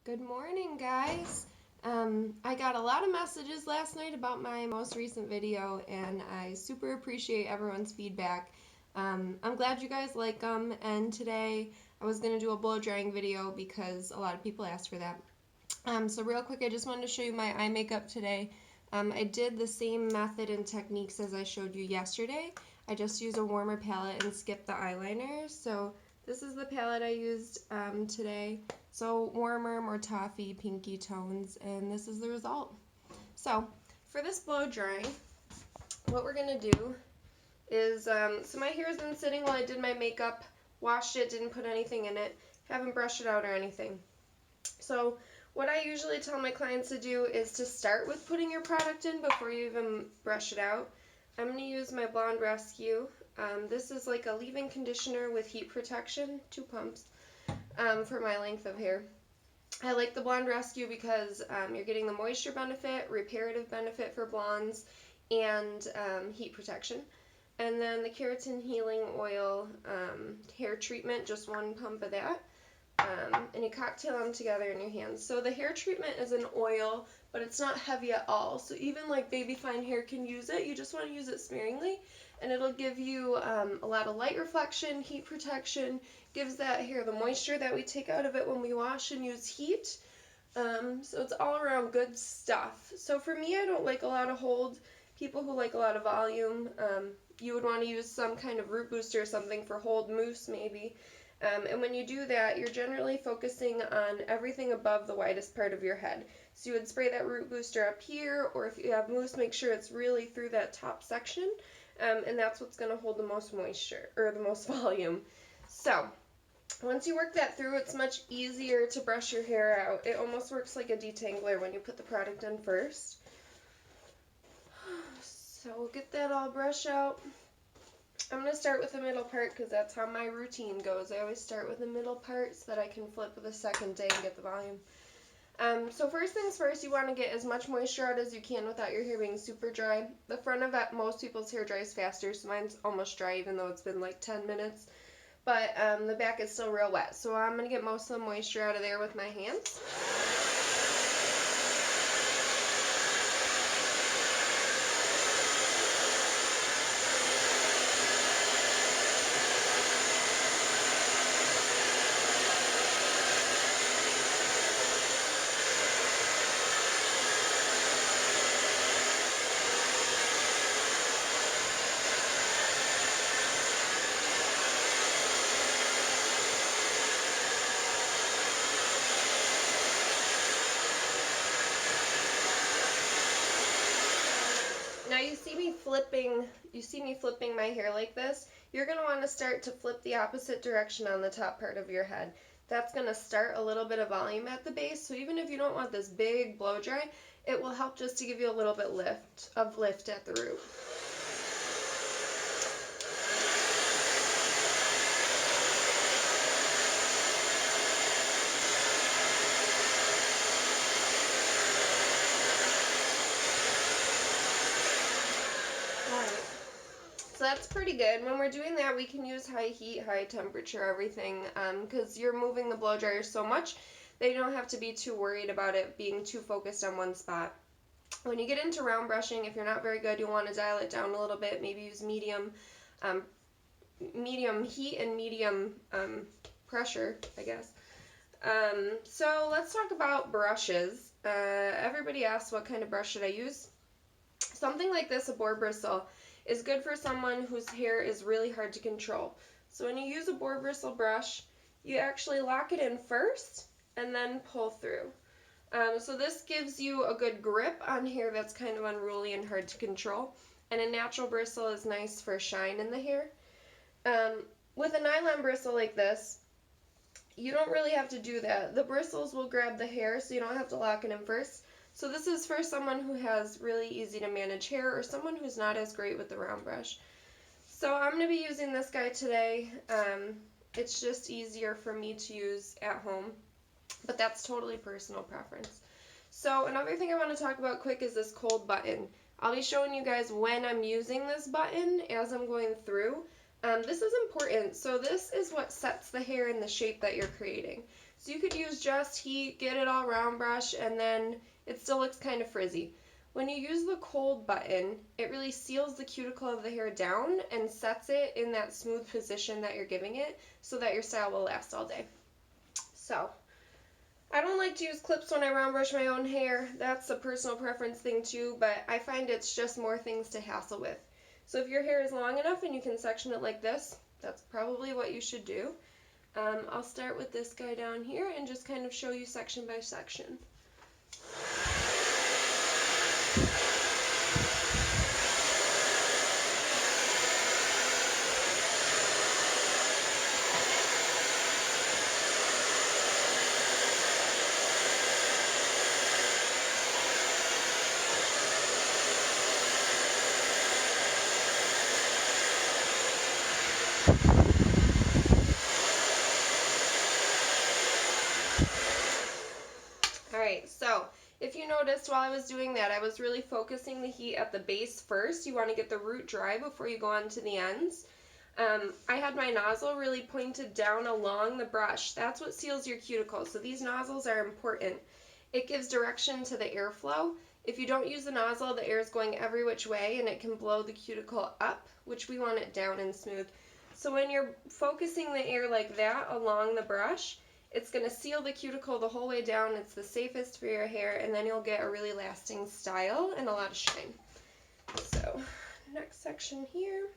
Good morning, guys. I got a lot of messages last night about my most recent video, and I super appreciate everyone's feedback. I'm glad you guys like them, and today I was going to do a blow drying video because a lot of people asked for that. So real quick, I just wanted to show you my eye makeup today. I did the same method and techniques as I showed you yesterday. I just used a warmer palette and skipped the eyeliner. So this is the palette I used today. So warmer, more toffee, pinky tones, and this is the result. So for this blow drying, what we're going to do is, so my hair's been sitting while I did my makeup, washed it, didn't put anything in it, haven't brushed it out or anything. So what I usually tell my clients to do is to start with putting your product in before you even brush it out. I'm going to use my Blonde Rescue. This is like a leave-in conditioner with heat protection, 2 pumps, for my length of hair. I like the Blonde Rescue because you're getting the moisture benefit, reparative benefit for blondes, and heat protection. And then the Keratin Healing Oil hair treatment, just 1 pump of that. And you cocktail them together in your hands. So the hair treatment is an oil, but it's not heavy at all. So even like baby fine hair can use it. You just want to use it sparingly, and it'll give you a lot of light reflection, heat protection, gives that hair the moisture that we take out of it when we wash and use heat. So it's all around good stuff. So for me, I don't like a lot of hold. People who like a lot of volume, you would want to use some kind of root booster or something for hold, mousse maybe. And when you do that, you're generally focusing on everything above the widest part of your head. So you would spray that root booster up here, or if you have mousse, make sure it's really through that top section, and that's what's going to hold the most moisture, or the most volume. So once you work that through, it's much easier to brush your hair out. It almost works like a detangler when you put the product in first. So we'll get that all brushed out. I'm going to start with the middle part because that's how my routine goes. I always start with the middle part so that I can flip the second day and get the volume. So first things first, you want to get as much moisture out as you can without your hair being super dry. The front of it, most people's hair dries faster, so mine's almost dry even though it's been like 10 minutes. But the back is still real wet, so I'm going to get most of the moisture out of there with my hands. Now you see me flipping my hair like this. You're going to want to start to flip the opposite direction on the top part of your head. That's going to start a little bit of volume at the base, so even if you don't want this big blow dry, it will help just to give you a little bit of lift at the root. So that's pretty good. When we're doing that, we can use high heat, high temperature, everything, because you're moving the blow dryer so much that you don't have to be too worried about it being too focused on one spot. When you get into round brushing, if you're not very good, you'll want to dial it down a little bit, maybe use medium heat and medium pressure, I guess. So let's talk about brushes. Everybody asks what kind of brush should I use. Something like this, a boar bristle, is good for someone whose hair is really hard to control. So when you use a boar bristle brush, you actually lock it in first and then pull through. So this gives you a good grip on hair that's kind of unruly and hard to control. And a natural bristle is nice for shine in the hair. With a nylon bristle like this, you don't really have to do that. The bristles will grab the hair, so you don't have to lock it in first. So this is for someone who has really easy to manage hair or someone who's not as great with the round brush. So I'm going to be using this guy today. It's just easier for me to use at home, but that's totally personal preference. So another thing I want to talk about quick is this cold button. I'll be showing you guys when I'm using this button as I'm going through. This is important. So this is what sets the hair in the shape that you're creating. So you could use just heat, get it all round brush, and then it still looks kind of frizzy. When you use the cold button, it really seals the cuticle of the hair down and sets it in that smooth position that you're giving it so that your style will last all day. So, I don't like to use clips when I round brush my own hair. That's a personal preference thing too, but I find it's just more things to hassle with. So if your hair is long enough and you can section it like this, that's probably what you should do. I'll start with this guy down here and just kind of show you section by section. Alright, so if you noticed while I was doing that, I was really focusing the heat at the base first. You want to get the root dry before you go on to the ends. I had my nozzle really pointed down along the brush. That's what seals your cuticle, so these nozzles are important. It gives direction to the airflow. If you don't use the nozzle, the air is going every which way and it can blow the cuticle up, which we want it down and smooth. So when you're focusing the air like that along the brush, it's going to seal the cuticle the whole way down. It's the safest for your hair, and then you'll get a really lasting style and a lot of shine. So, next section here.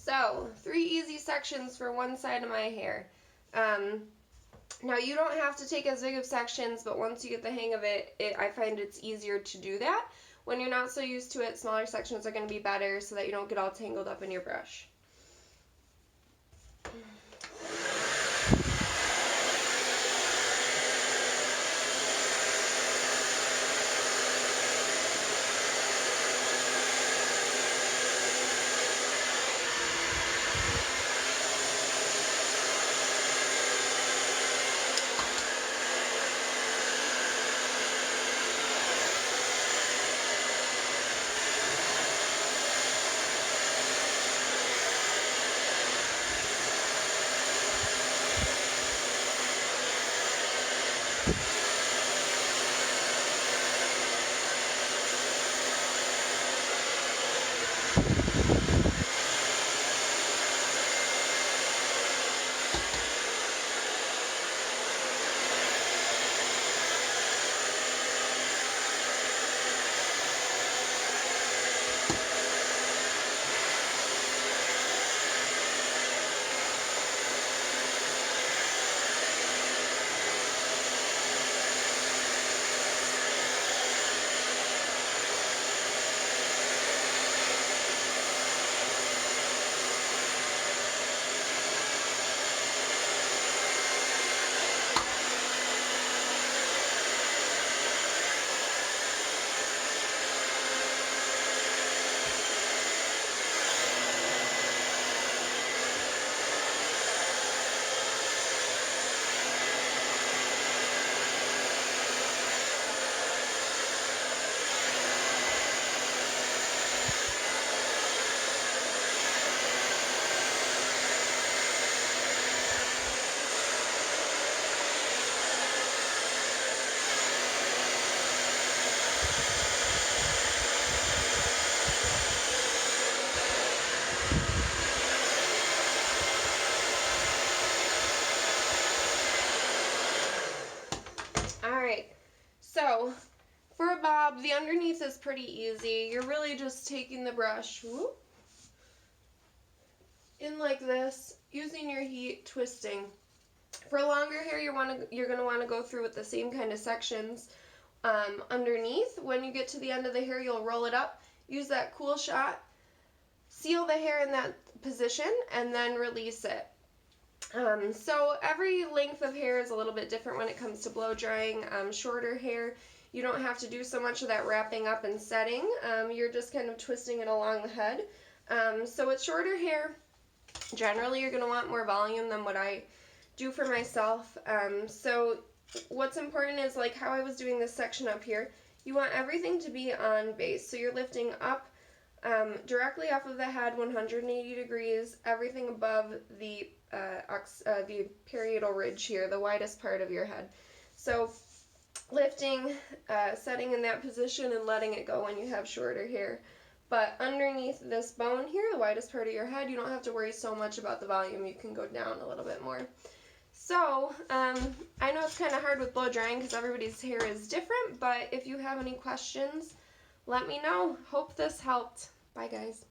So, 3 easy sections for one side of my hair. Now you don't have to take as big of sections, but once you get the hang of it, I find it's easier to do that. When you're not so used to it, smaller sections are going to be better so that you don't get all tangled up in your brush. pretty easy. You're really just taking the brush, whoop, in like this, using your heat, twisting. For longer hair, you're going to want to go through with the same kind of sections underneath. When you get to the end of the hair, you'll roll it up, use that cool shot, seal the hair in that position, and then release it. So every length of hair is a little bit different when it comes to blow drying. Shorter hair, you don't have to do so much of that wrapping up and setting. You're just kind of twisting it along the head. So with shorter hair, generally you're going to want more volume than what I do for myself. So what's important is like how I was doing this section up here, you want everything to be on base. So you're lifting up directly off of the head 180 degrees, everything above the parietal ridge here, the widest part of your head. So lifting, setting in that position and letting it go when you have shorter hair. But underneath this bone here, the widest part of your head, you don't have to worry so much about the volume. You can go down a little bit more. So, I know it's kind of hard with blow drying because everybody's hair is different, but if you have any questions, let me know. Hope this helped. Bye, guys.